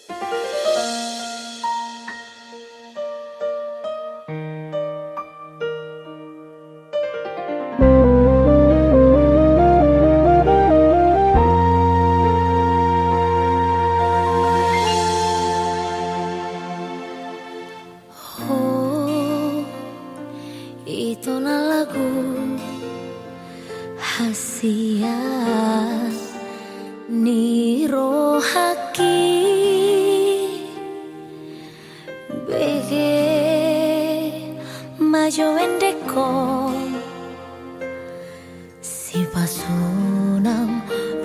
Oh, itu na lagu hasia ni rohaki bege majo endeko si pasunam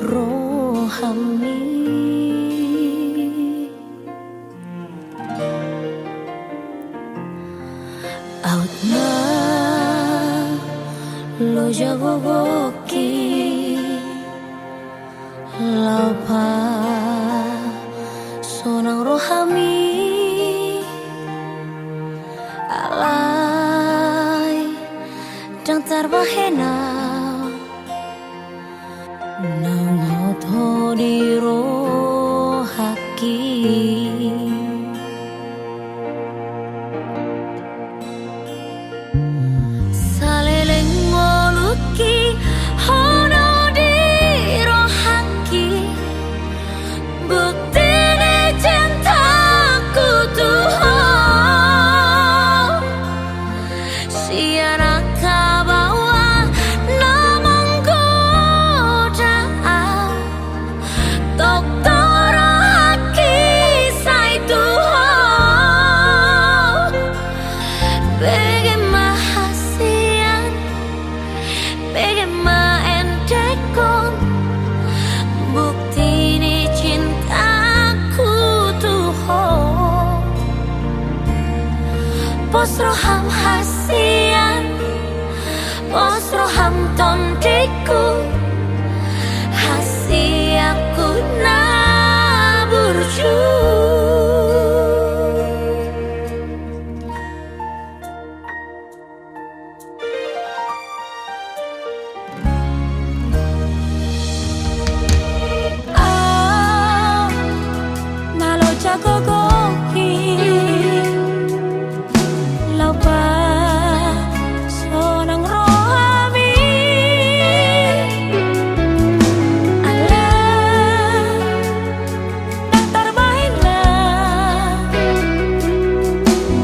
rohami out na lo jagogoki laupa sonang rohami alai dang tarbahena nang hoto di rohaki Pos roham hasian, pos roham tondiku, hasiaku na burju. Ah, nalo jagogoki. Sonang rohami alam nang tarbahina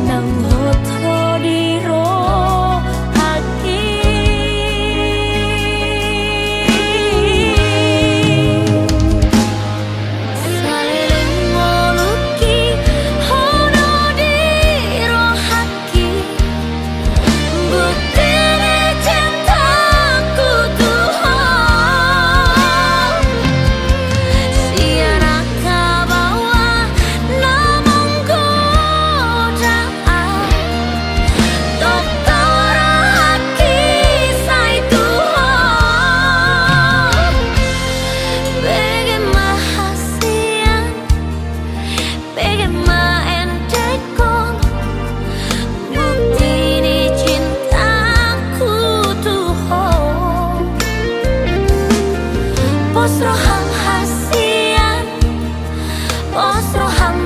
nang hoto di rohaki salileng ngoluki hono di rohaki Pos roham hasian, pos roham